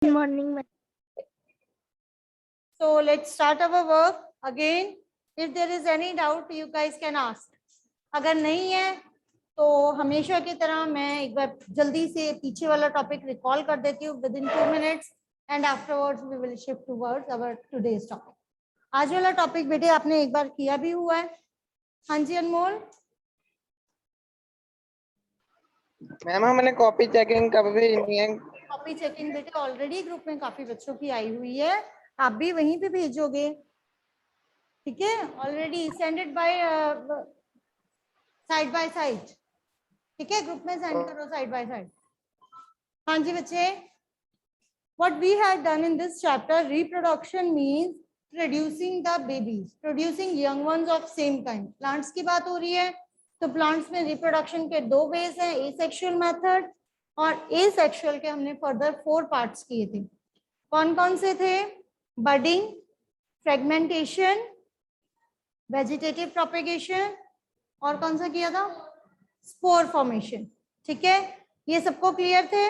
Good morning, ma'am. So let's start our work again. If there is any doubt, you guys can ask. अगर नहीं है तो हमेशा की तरह मैं एक बार जल्दी से पीछे वाला टॉपिक रिकॉल कर देती हूँ within 2 minutes and afterwards we will shift towards our today's topic. आज वाला टॉपिक बेटे आपने एक बार किया भी हुआ है. हाँ जी अनमोल. मैम हमने कॉपी चेकिंग कभी नहीं है. कॉपी चेकिंग बेटे ऑलरेडी ग्रुप में काफी बच्चों की आई हुई है, आप भी वहीं पे भेजोगे. ठीक है, already सेंडेड by side by side. ठीक है, ग्रुप में सेंड करो साइड बाय साइड. हाँ जी बच्चे, what we had done in this chapter, reproduction means producing the babies, producing young ones of same kind. Plants की बात हो रही है तो प्लांट्स में रिप्रोडक्शन के 2 वेज हैं, एसेक्सुअल मेथड और एसेक्सुअल के हमने फर्दर 4 पार्ट्स किए थे. कौन कौन से थे? बडिंग, फ्रेगमेंटेशन, वेजिटेटिव प्रोपेगेशन और कौन सा किया था? Spore formation. ठीक है, ये सबको क्लियर थे.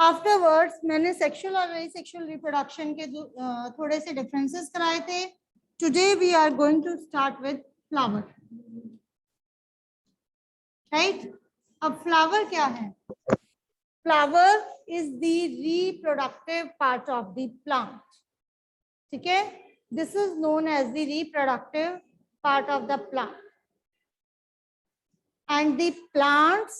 आफ्टरवर्ड्स मैंने सेक्सुअल और एसेक्सुअल रिप्रोडक्शन के जो थोड़े से डिफरेंसेस कराए थे. Today we are going to start with flower. Right, अब फ्लावर क्या है? Flower is the reproductive part of the plant. ठीक है, this is known as the reproductive part of the plant. And the plants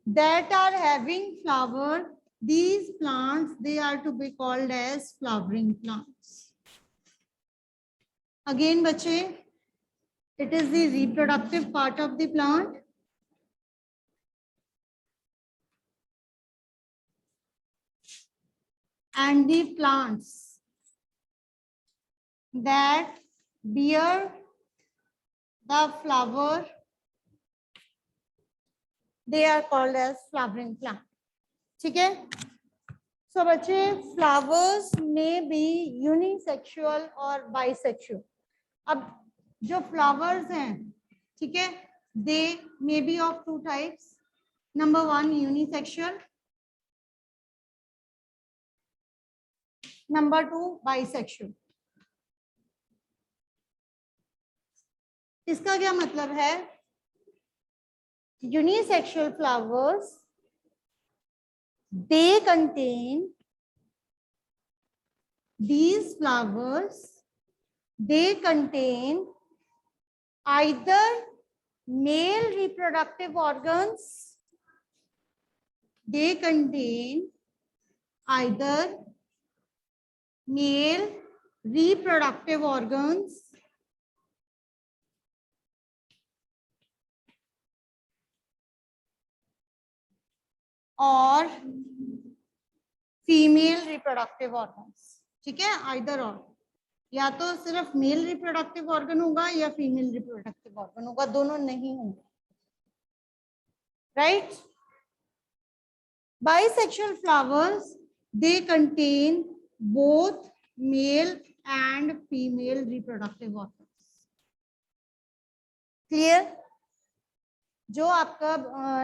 that are having flower, these plants, they are to be called as flowering plants. Again बच्चे, it is the reproductive part of the plant. And the plants that bear the flower, they are called as flowering plant. ठीक है, सो बच्चे flowers में भी unisexual और bisexual. अब जो flowers हैं, ठीक है, they may be of 2 types. Number 1 unisexual, number 2 bisexual. इसका क्या मतलब है? Unisexual flowers, they contain, these flowers, they contain either male reproductive organs, they contain either male reproductive organs और फीमेल रिप्रोडक्टिव ऑर्गन्स. ठीक है, आइदर और, या तो सिर्फ मेल रिप्रोडक्टिव ऑर्गन होगा या फीमेल रिप्रोडक्टिव ऑर्गन होगा, दोनों नहीं होंगे. Right, bisexual flowers, they contain both male and female reproductive organs. Clear? जो आपका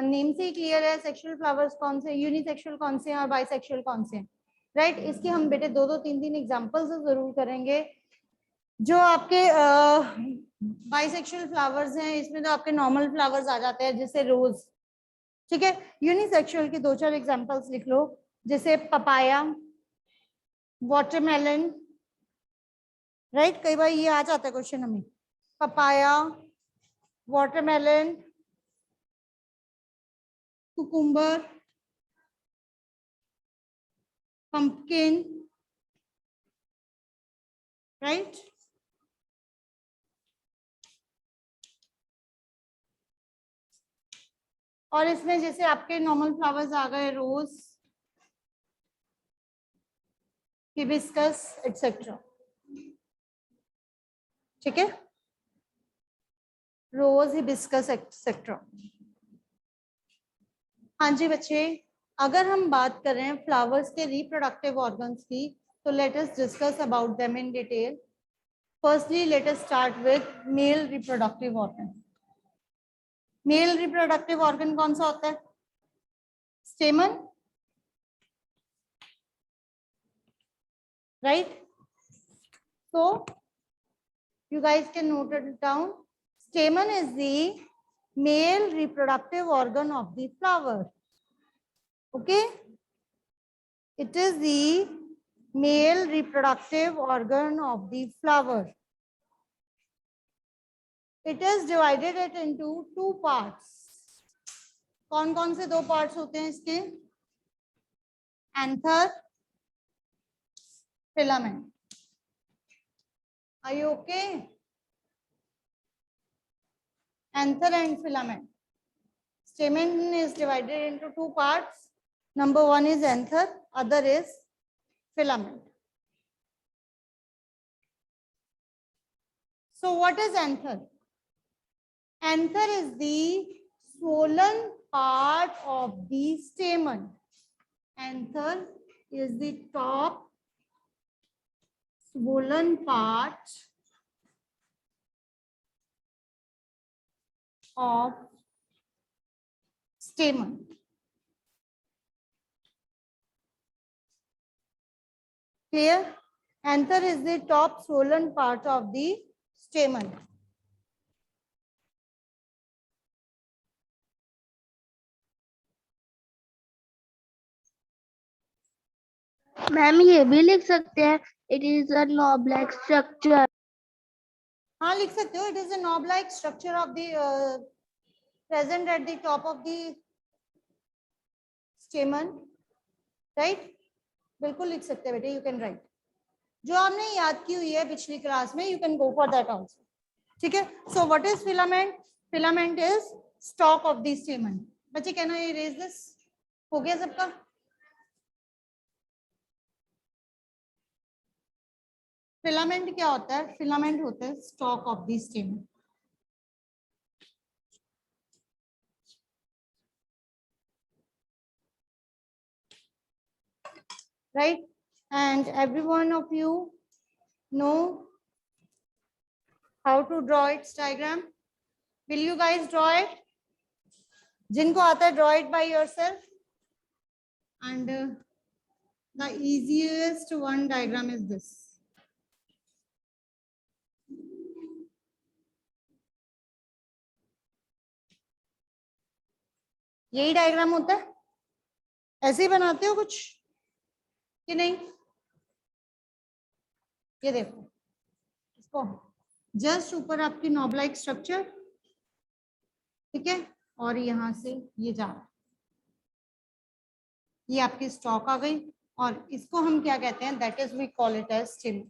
नेम से ही क्लियर है, सेक्सुअल फ्लावर्स कौन से, यूनिसेक्सुअल कौन से हैं और बाइसेक्सुअल कौन से हैं. राइट, इसके हम बेटे 2-2, 3-3 एग्जांपल्स जरूर करेंगे. जो आपके बाइसेक्सुअल फ्लावर्स हैं, इसमें तो आपके नॉर्मल फ्लावर्स आ जाते हैं जैसे रोज. ठीक है, यूनिसेक्सुअल की 2-4 एग्जांपल्स लिख लो, जैसे पपाया, वाटरमेलन. राइट, कई बार ये आ जाता है क्वेश्चन हमें. Papaya, watermelon, cucumber, pumpkin. Right, और इसमें जैसे आपके नॉर्मल फ्लावर्स आ गए, रोज, हिबिस्कस एटसेट्रा. ठीक है, रोज, हिबिस्कस एटसेट्रा. हाँ जी बच्चे, अगर हम बात करें फ्लावर्स के रिप्रोडक्टिव ऑर्गन्स की, तो let us discuss about them in detail. Firstly let us start with male reproductive organ. Male reproductive organ कौन सा होता है? स्टेमन, right? So you guys can note it down. Stamen is the male reproductive organ of the flower. Okay? It is the male reproductive organ of the flower. It is divided it into two parts. कौन कौन से दो parts होते हैं इसके? Anther, filament. Are you okay? Anther and filament. Stamen is divided into two parts. Number one is anther, other is filament. So what is anther? Anther is the swollen part of the stamen. Anther is the top swollen part of stamen. Clear? Anther is the top swollen part of the stamen. Ma'am ये भी लिख सकते हैं it is a knob-like structure. हाँ लिख सकते हो. It is a knob-like structure of the present at the top of the stamen, right? बिल्कुल लिख सकते हैं बेटे. You can write. जो आपने याद की हुई है पिछली क्लास में, you can go for that also. ठीक है. So what is filament? Filament is stalk of the stamen. बच्चे can I erase this? हो गया सबका? फिलामेंट क्या होता है? फिलामेंट होता है stalk of the stem. Right? And every one of you know how to draw its diagram. Will you guys draw it? जिनको आता है draw it by yourself. And the easiest one diagram is this. यही diagram होता है? ऐसे ही बनाते हो कुछ कि नहीं? ये देखो इसको जस्ट ऊपर आपकी नॉब-लाइक स्ट्रक्चर. ठीक है. और यहाँ से ये जा रहा है. ये आपकी स्टॉक आ गई और इसको हम क्या कहते हैं? That is we call it as stem.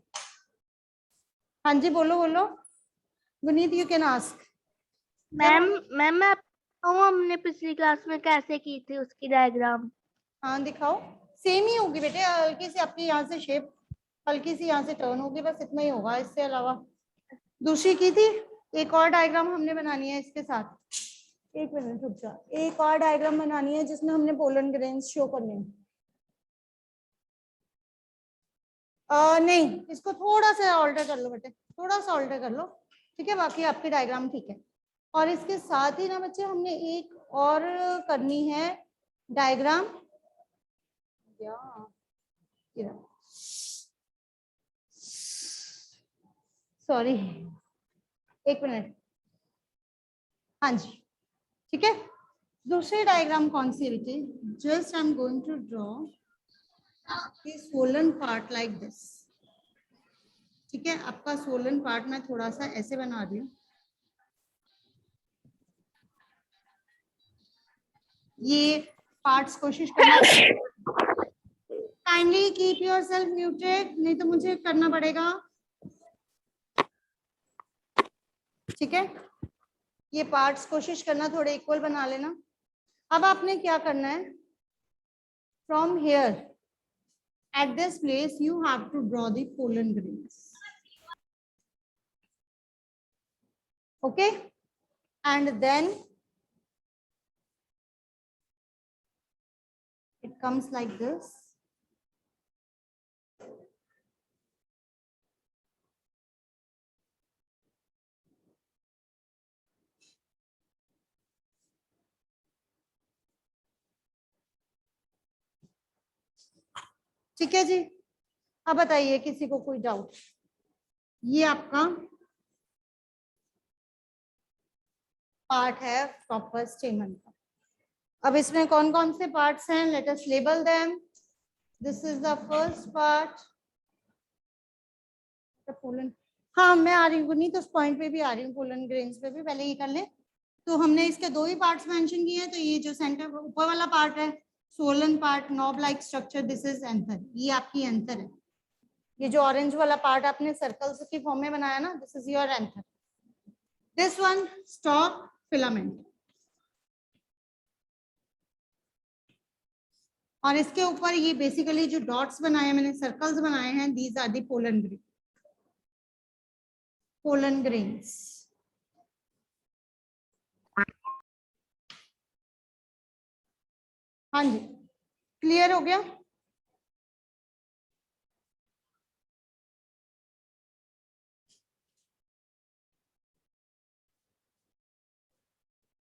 हाँ जी बोलो बोलो. Guneet you can ask. Ma'am मैं बताऊं हमने पिछली क्लास में कैसे की थी उसकी डायग्राम. हाँ दिखाओ. सेम ही होगी बेटे. हल्की सी आपकी यहाँ से शेप हल्की सी यहाँ से टर्न होगी, बस इतना ही होगा. इससे अलावा दूसरी की थी. एक और डायग्राम हमने बनानी है इसके साथ. एक मिनट रुक जा. एक और डायग्राम बनानी है जिसमें हमने पोलन ग्रेन्स शो करने हैं. नहीं इसको थोड़ा सा ऑल्टर कर लो बेटे. थोड़ा सा ऑल्टर कर लो. ठीक है. बाकी आपकी डायग्राम ठीक है. और इसके साथ ही ना बच्चे हमने एक और करनी है डायग्राम. सॉरी एक मिनट. हाँ जी ठीक है. दूसरी डायग्राम कौन सी बेटे? Just I am going to draw the swollen part like this. ठीक है. आपका स्वोलन पार्ट मैं थोड़ा सा ऐसे बना रही हूँ. ये पार्ट्स कोशिश करना. काइंडली कीप योरसेल्फ म्यूटेड, नहीं तो मुझे करना पड़ेगा. ठीक है. ये पार्ट्स कोशिश करना थोड़े इक्वल बना लेना. अब आपने क्या करना है? From here at this place you have to draw the pollen grains. Okay. And then it comes like this. ठीक है जी. अब बताइए किसी को कोई डाउट? ये आपका पार्ट है प्रॉपर स्टेमन का। अब इसमें कौन कौन से पार्ट्स हैं? Let us label them. This is the first part, pollen. हाँ मैं आ रही हूँ नहीं तो उस पॉइंट पे भी आ रही हूँ, पोलन ग्रेन्स पे भी। पहले ये कर ले। तो हमने इसके दो ही पार्ट्स मेंशन किए हैं। तो ये जो सेंटर ऊपर वाला पार्ट है, Solan part, knob like structure, this is anther. ये आपकी एंथर है। ये जो ऑरेंज वाला पार्ट आपने सर्कल्स की फॉर्म में बनाया ना, this is your anther. This one stock filament, और इसके ऊपर ये बेसिकली जो डॉट्स बनाए हैं मैंने, सर्कल्स बनाए हैं, these are the pollen grain, pollen grains. हाँ जी, क्लियर हो गया?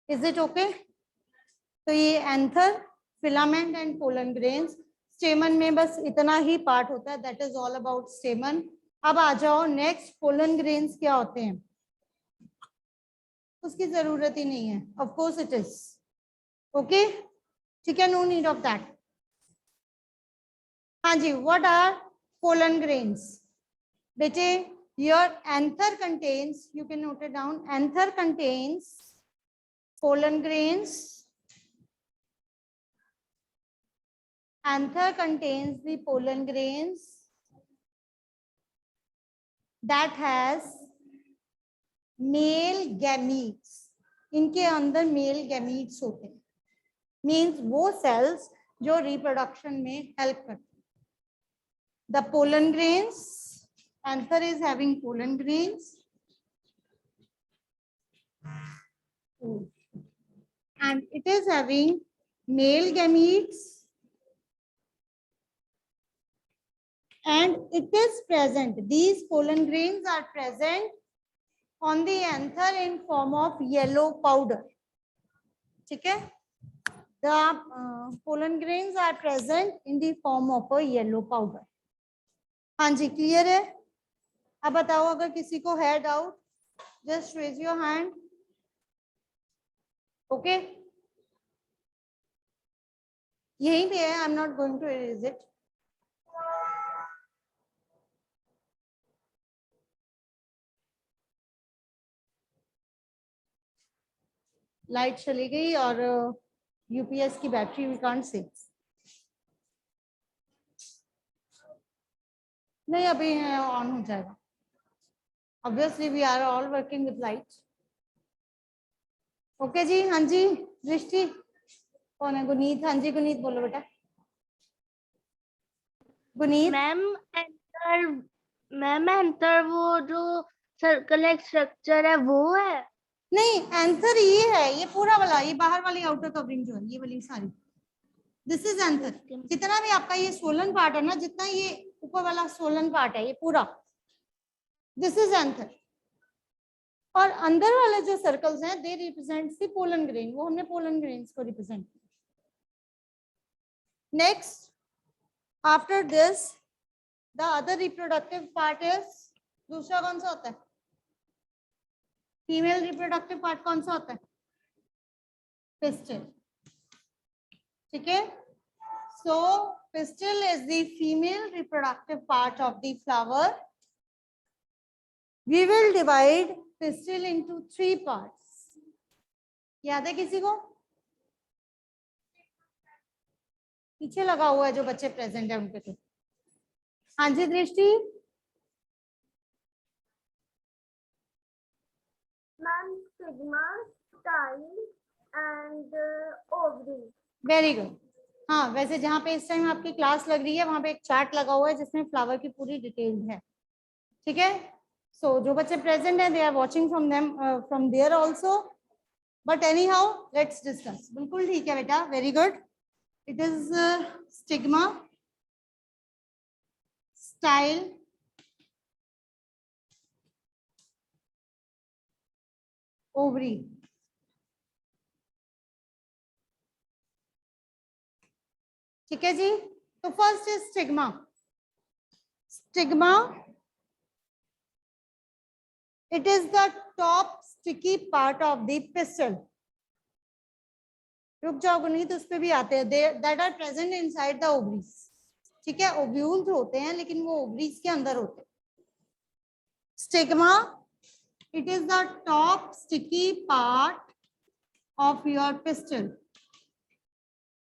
Is it okay? तो ये anther, filament and pollen grains. Stamen में बस इतना ही पार्ट होता है, that is all about stamen. अब आ जाओ नेक्स्ट, पोलन ग्रेन्स क्या होते हैं? उसकी जरूरत ही नहीं है, of course it is okay, ठीक है, नो नीड ऑफ दैट। हाँ जी, व्हाट आर पोलन ग्रेन्स? बेटे your anther contains, you can note it down, anther contains pollen grains. Anther contains the pollen grains that has male gametes. इनके अंदर male gametes होते हैं, means वो sales जो reproduction में help करते हैं। The pollen grains, anther is having pollen grains and it is having male gametes, and it is present, these pollen grains are present on the anther in form of yellow powder. ठीक है, the pollen grains are present in the form of a yellow powder. हाँ जी, clear है? अब बताओ अगर किसी को है doubt, just raise your hand. Okay, यहीं पे है, I am not going to erase it. Light चली गई और यूपीएस की बैटरी वी कांट से। नहीं अभी ऑन हो जाएगा, obviously we are all working with light. Okay जी, हाँ जी, दृष्टि कौन है? गुनीत, हाँ जी गुनीत बोलो बेटा। गुनीत मैम एंथर वो जो सर्कल स्ट्रक्चर है वो है? नहीं, एंथर ये है, ये पूरा वाला, ये बाहर वाली आउटर कवरिंग जो है, ये वाली सारी, दिस इज एंथर। जितना भी आपका ये सोलन पार्ट है ना, जितना ये ऊपर वाला सोलन पार्ट है, ये पूरा दिस इज एंथर। और अंदर वाले जो सर्कल्स हैं, they represent the pollen grain, वो हमने पोलन ग्रेन्स को रिप्रेजेंट किया। Next, after this the other reproductive part is, दूसरा कौन सा होता है? फीमेल रिप्रोडक्टिव पार्ट कौन सा होता है? पिस्टिल। ठीक है, so pistil is the female reproductive part of the flower. We will divide pistil into 3 parts. याद है किसी को? पीछे लगा हुआ है जो बच्चे प्रेजेंट है उनके तो। हाँ जी दृष्टि। Ma'am sigma, style and ovary. Very good. हाँ, वैसे जहाँ पे इस टाइम आपकी क्लास लग रही है वहां पे एक चार्ट लगा हुआ है जिसमें फ्लावर की पूरी डिटेल है। ठीक है, सो जो बच्चे प्रेजेंट हैं, they are watching from them from there also, but any how let's discuss. बिल्कुल ठीक है बेटा, very good. It is stigma, style, ovary. ठीक है जी, तो first is stigma. Stigma. It is the top sticky part of the pistil. रुक जाओगे नहीं तो उस पे भी आते हैं. That are present inside the ovaries. ठीक है, ओव्यूल्स होते हैं लेकिन वो ओवरीज के अंदर होते हैं. Stigma. It is the top sticky part of your pistil.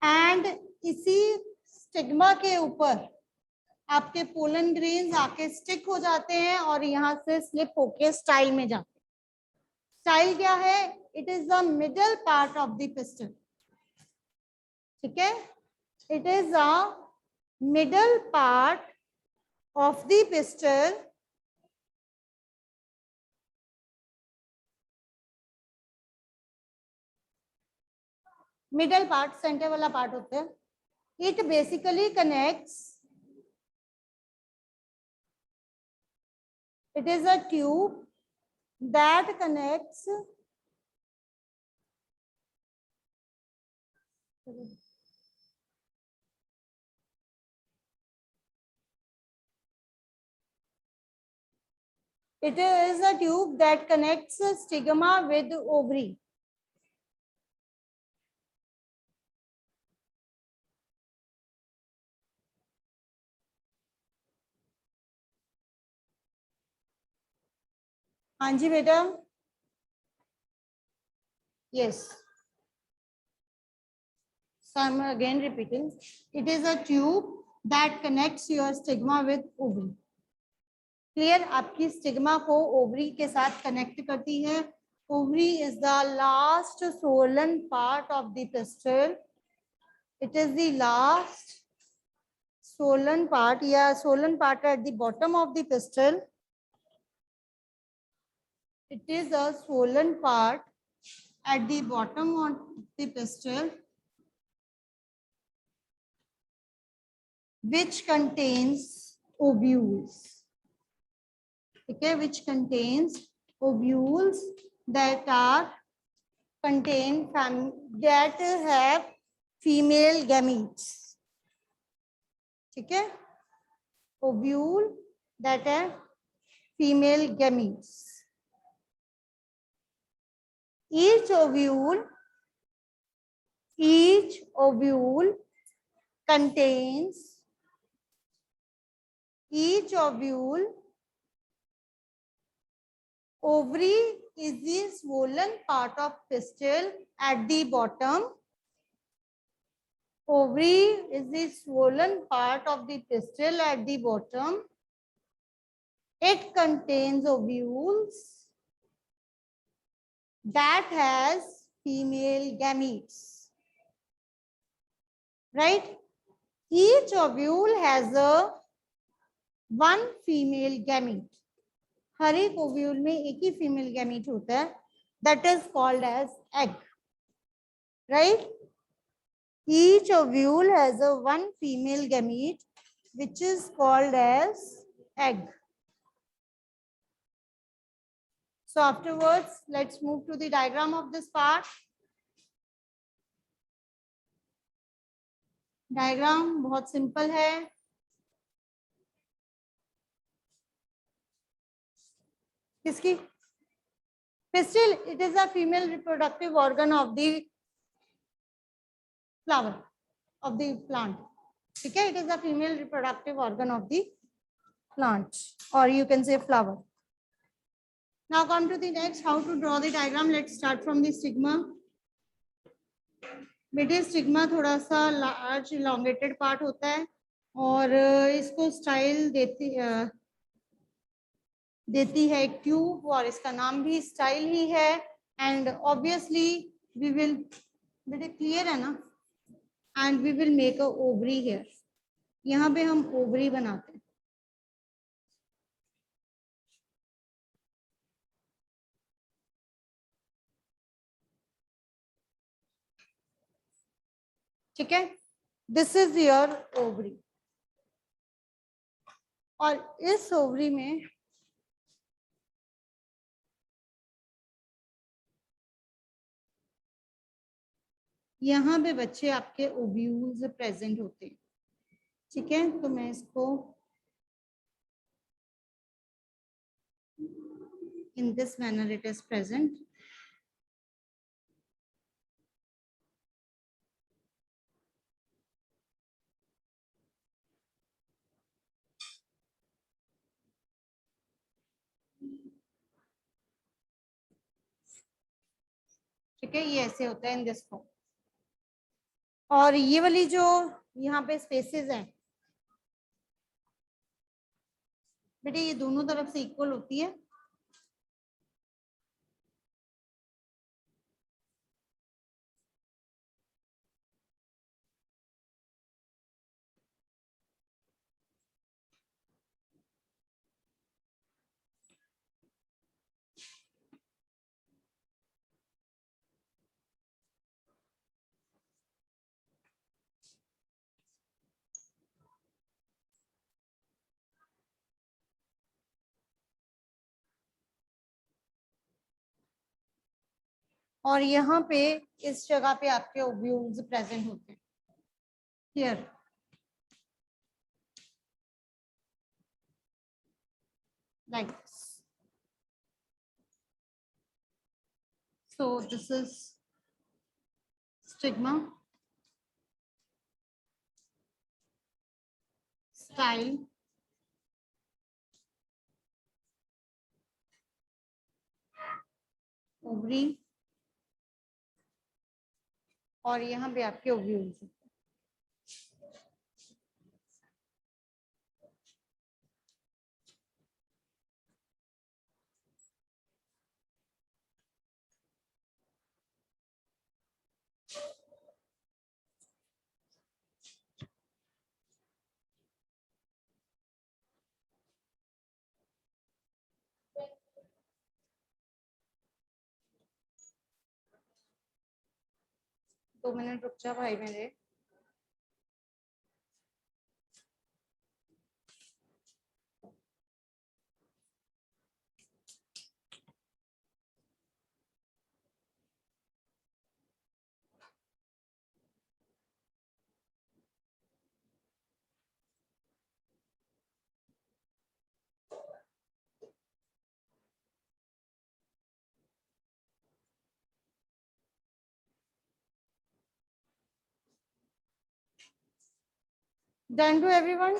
And इसी स्टिग्मा के ऊपर आपके पोलन ग्रेन्स आके स्टिक हो जाते हैं और यहाँ से स्लिप होके स्टाइल में जाते हैं. स्टाइल क्या है? It is the middle part of the pistol. ठीक है, it is the middle part of the pistol. Middle part centre वाला पार्ट होता है. It basically connects. It is a tube that connects It is a tube that connects stigma with ovary. हाँ जी बेटा. Yes. So I'm again repeating. It is a tube that connects your stigma with ovary. Clear? आपकी stigma को ovary के साथ connect करती है. Ovary is the last swollen part of the pistil. It is the last swollen part. Yeah, swollen part at the bottom of the pistil. It is a swollen part at the bottom of the pistil which contains ovules. Okay, which contains ovules that have female gametes. Okay, ovule that have female gametes. Each ovule contains ovary is the swollen part of pistil at the bottom. Ovary is the swollen part of the pistil at the bottom. It contains ovules that has female gametes. Right? Each ovule has one female gamete. हर एक ovule में एक ही female gamete होता है. That is called as egg. Right? Each ovule has one female gamete which is called as egg. So afterwards, let's move to the diagram of this part. Diagram बहुत simple है. किसकी? Pistil, it is a female reproductive organ of the flower of the plant. ठीक है, it is a female reproductive organ of the plant, or you can say flower. Now come to the next, how to draw the diagram. Let's start from the stigma. बेटे stigma थोड़ा सा large elongated part होता है और इसको style देती है एक ट्यूब और इसका नाम भी स्टाइल ही है. एंड ऑब्वियसली वी विल, बेटे क्लियर है ना, and we will make a ovary here. यहाँ पे हम ओवरी बनाते हैं. ठीक है, दिस इज योर ओवरी. और इस ओवरी में यहाँ पे बच्चे आपके ओव्यूल्स प्रेजेंट होते हैं. ठीक है, तो मैं इसको in this manner it is present. ठीक है, ये ऐसे होता है इन दिस फॉर्म। और ये वाली जो यहाँ पे स्पेसेस हैं बेटे, ये दोनों तरफ से इक्वल होती है। और यहाँ पे इस जगह पे आपके ओव्यूल्स प्रेजेंट होते हैं here. Like this. So this is stigma, style, ovary, और यहाँ पे आपके ओव्यूल्स। दो मिनट रुक जा भाई मेरे। Done to everyone?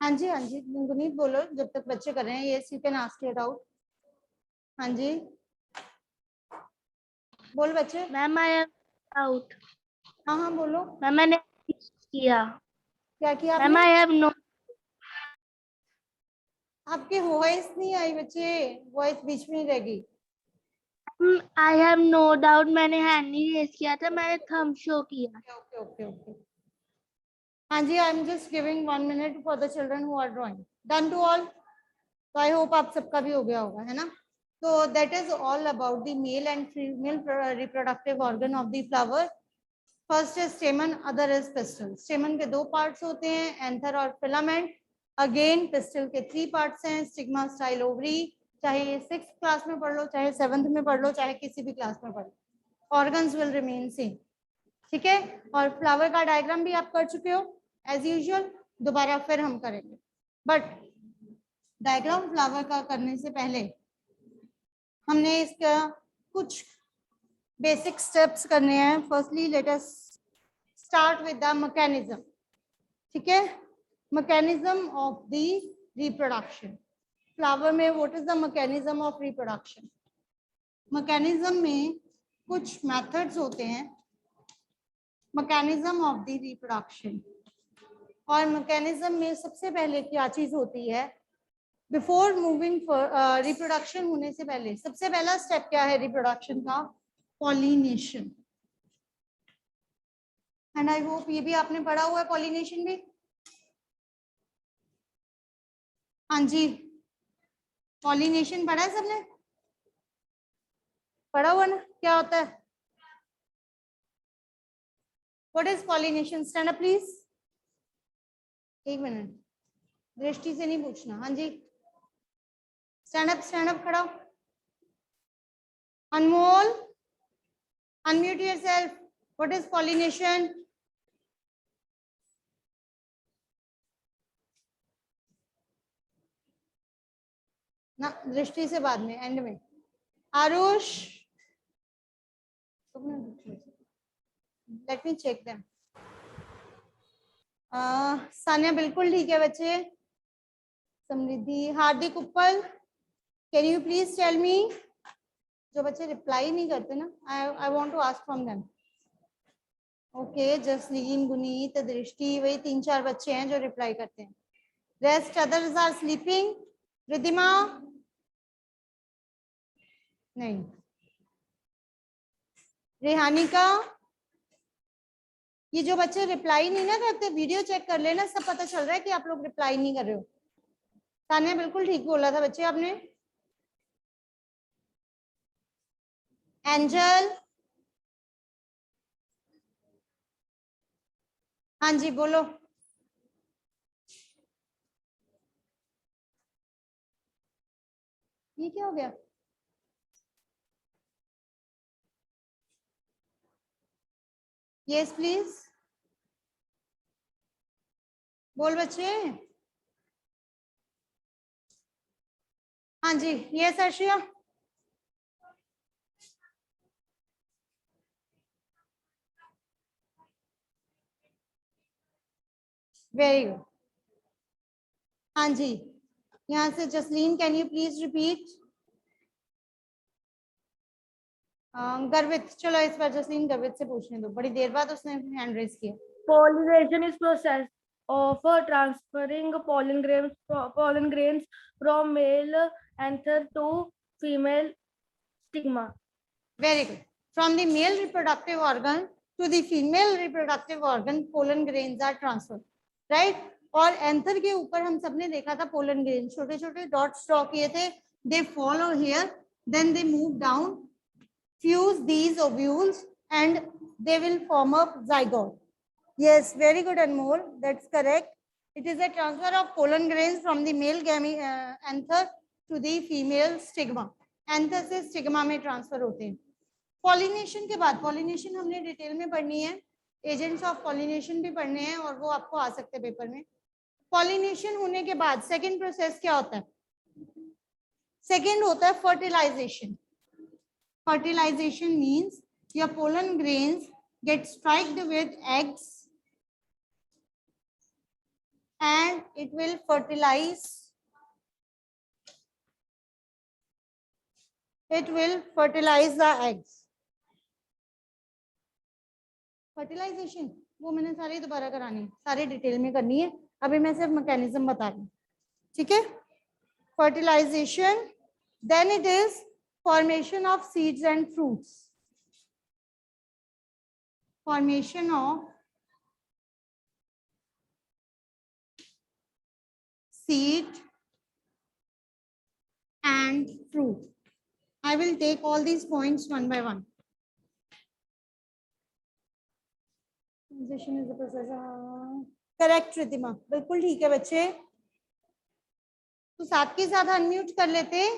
हाँ जी गुनीत बोलो, जब तक बच्चे कर रहे हैं। Yes, you can ask it out. हाँ जी बोल बच्चे। Ma'am I am out. हाँ हाँ बोलो। मैम मैंने किया। क्या किया मैम आपने? I have no. आपकी वॉइस नहीं आई बच्चे, वॉइस बीच में ही रहेगी। आई हैव नो डाउट, मैंने हैंड नहीं रेज किया था, मैंने थंब शो किया। Okay okay okay. हाँ जी, I am just giving 1 minute for the children who are drawing. Done to all? तो आई होप आप सबका भी हो गया होगा, है ना। तो that is all about the male and female reproductive organ of the flower. First is स्टेमन, other is pistol. स्टेमन के 2 पार्ट्स होते हैं, एंथर और फिलामेंट। अगेन पिस्टल के 3 पार्ट्स हैं, स्टिग्मा, स्टाइल, ओवरी। चाहे 6th क्लास में पढ़ लो, चाहे 7th में पढ़ लो, चाहे किसी भी क्लास में पढ़ लो, ऑर्गन्स विल रिमेन सेम। ठीक है, और फ्लावर का डायग्राम भी आप कर चुके हो एज यूजुअल, दोबारा फिर हम करेंगे। बट डायग्राम फ्लावर का करने से पहले हमने इसका कुछ बेसिक स्टेप्स करने हैं। Firstly let us start with the mechanism. ठीक है, mechanism of the reproduction. Flower में what is the mechanism of reproduction? Mechanism में कुछ मेथड्स होते हैं मैकेनिज्म ऑफ द रिप्रोडक्शन। और मैकेनिज्म में सबसे पहले क्या चीज होती है? बिफोर मूविंग रिप्रोडक्शन होने से पहले सबसे पहला स्टेप क्या है रिप्रोडक्शन का? पॉलिनेशन। एंड आई होप ये भी आपने पढ़ा हुआ है, पॉलिनेशन भी। हाँ जी, पॉलिनेशन पढ़ा है सबने? पढ़ा हुआ ना? क्या होता है? What is pollination? Stand up please. 1 minute, दृष्टि से नहीं पूछना। हाँ जी, स्टैंड अप खड़ा। अनमोल, unmute yourself. What is pollination? ना दृष्टि से बाद में एंड में। Aarush, let me check them. Saniya बिल्कुल ठीक है बच्चे। Samriddhi, Hardik, Upal, can you please tell me? जो बच्चे रिप्लाई नहीं करते ना, I want to ask from them. Okay, Jasleen, Guneet, Drishti, वही 3-4 बच्चे हैं जो रिप्लाई करते हैं। Rest others are sleeping. Riddhima नहीं। रेहानिका, ये जो बच्चे रिप्लाई नहीं ना करते, वीडियो चेक कर लेना, सब पता चल रहा है कि आप लोग रिप्लाई नहीं कर रहे हो। तान्या बिल्कुल ठीक बोला था बच्चे आपने। एंजल, हाँ जी बोलो। ये क्या हो गया? यस प्लीज, बोल बच्चे। हाँ जी, यस अर्शिया। Very good. हाँ जी, यहाँ से Jasleen, can you please repeat? Garvit, चलो इस बार जसलीन गर्वित से पूछने दो, बड़ी देर बाद उसने हैंड रेज किया। Pollination is process of transferring pollen grains from male anther to female stigma. Very good. From the male reproductive organ to the female reproductive organ, pollen grains are transferred, right? और anther के ऊपर हम सबने देखा था pollen grain, छोटे छोटे dots draw किए थे। They follow here, then they move down, fuse these ovules and they will form a zygote. Yes, very good Anmol, that's correct. It is a transfer of pollen grains from the male anther to the female stigma. Anther से stigma में transfer होते हैं। Pollination के बाद, pollination हमने detail में पढ़नी है, agents of pollination भी पढ़ने हैं और वो आपको आ सकते हैं पेपर में। Pollination होने के बाद second process क्या होता है? Second होता है fertilization. Fertilization means your pollen grains get spiked with eggs and it will fertilize. It will fertilize the eggs. Fertilization वो मैंने सारी दोबारा करानी, सारी डिटेल में करनी है, अभी मैं सिर्फ मैकेनिज्म बता रही हूँ, ठीक है? Fertilization, then it is formation of seeds and fruits. Formation of seed and fruit. I will take all these points one by one. Transition is the process. Correct Riddhima, बिल्कुल ठीक है बच्चे। तो साथ के साथ अनम्यूट कर लेते।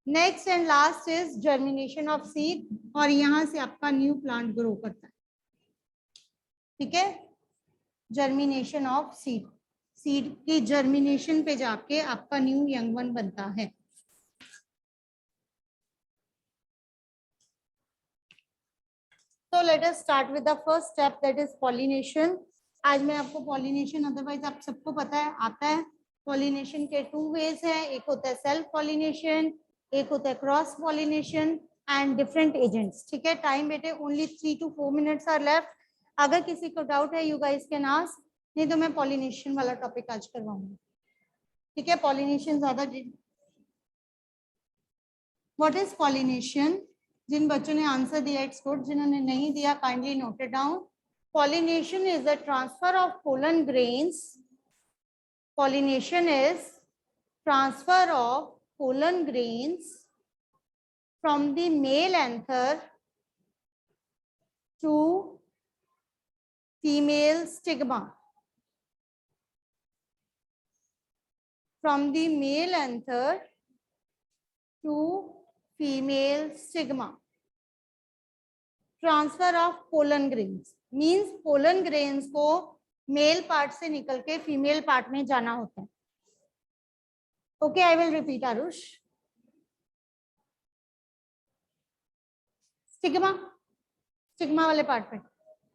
Next and last is germination of seed, और यहाँ से आपका न्यू प्लांट ग्रो करता है, ठीक है? जर्मिनेशन ऑफ सीड, सीड की जर्मिनेशन पे जाके आपका न्यू यंग वन बनता है। So let us start with the first step, that is pollination. आज मैं आपको pollination, अदरवाइज आप सबको पता है आता है। Pollination के 2 ways है, एक होता है सेल्फ pollination, एक होता है cross pollination and different agents, ठीक है? टाइम बेटे only 3 to 4 minutes are left. अगर किसी को डाउट है you guys can ask, नहीं तो मैं pollination वाला टॉपिक आज करवाऊंगी, ठीक है? pollination ज्यादा। What is pollination? जिन बच्चों ने आंसर दिया इट्स गुड, जिन्होंने नहीं दिया kindly note it down. Pollination is the transfer of pollen grains. Pollination is transfer of pollen grains from the male anther to female stigma. From the male anther to female stigma. Transfer of pollen grains means pollen grains को male part से निकल के female part में जाना होता है. Okay, I will repeat Aarush. Stigma वाले part पे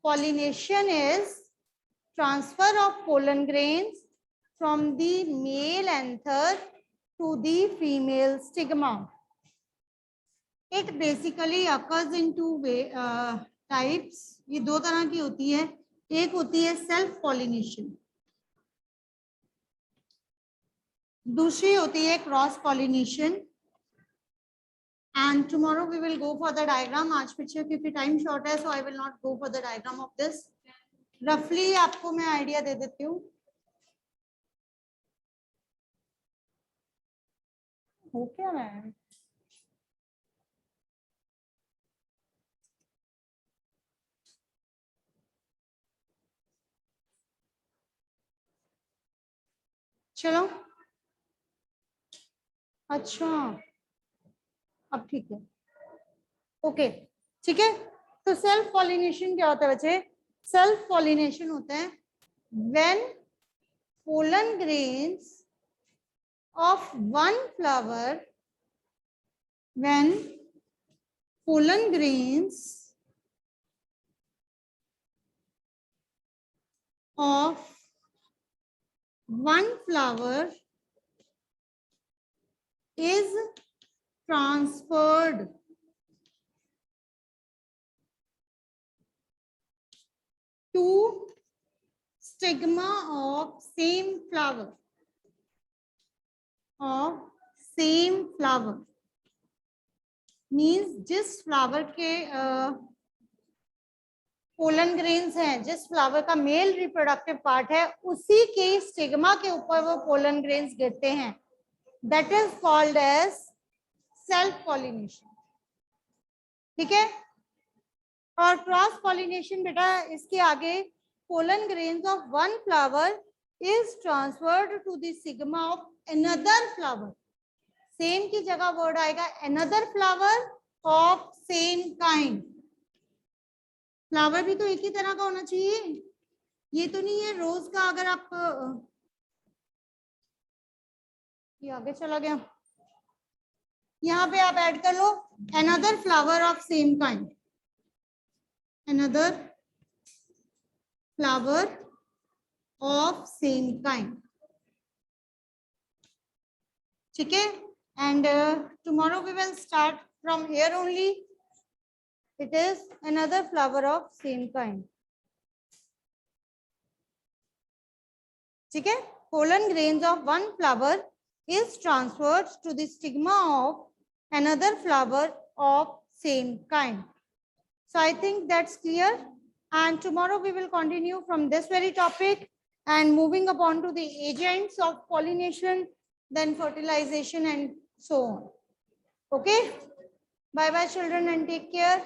pollination is transfer of pollen grains from the male anther to the female stigma. It basically occurs in two types. ये दो तरह की होती है. एक होती है सेल्फ पॉलिनेशन, दूसरी होती है cross pollination. And tomorrow we will go for the diagram. आज पीछे क्योंकि टाइम शॉर्ट है, so I will not go for the diagram of this. Roughly आपको मैं आइडिया दे देती हूँ. हो क्या रहा है? चलो, अच्छा अब ठीक है. ओके, ठीक है. तो सेल्फ पॉलिनेशन क्या होता है बच्चे? सेल्फ पॉलिनेशन होता है when pollen grains of one flower, when pollen grains of one flower is transferred to stigma of same flower, means जिस फ्लावर के पोलन ग्रेन्स हैं, जिस फ्लावर का मेल रिप्रोडक्टिव पार्ट है, उसी के स्टिग्मा के ऊपर वो पोलन ग्रेन्स गिरते हैं. That is called as self pollination. ठीक है. और क्रॉस पॉलिनेशन बेटा इसके आगे pollen grains of one flower is transferred to the stigma of another flower. Same की जगह वर्ड आएगा another flower of same kind. Flower भी तो एक ही तरह का होना चाहिए. ये तो नहीं है रोज का. अगर आप ये आगे चला गया, यहाँ पे आप ऐड कर लो another flower of same kind, another flower of same kind. ठीक है. And tomorrow we will start from here only. It is another flower of same kind. ठीक है. Pollen grains of one flower is transferred to the stigma of another flower of same kind. So I think that's clear. And tomorrow we will continue from this very topic and moving upon to the agents of pollination, then fertilization and so on. Okay. Bye bye children and take care.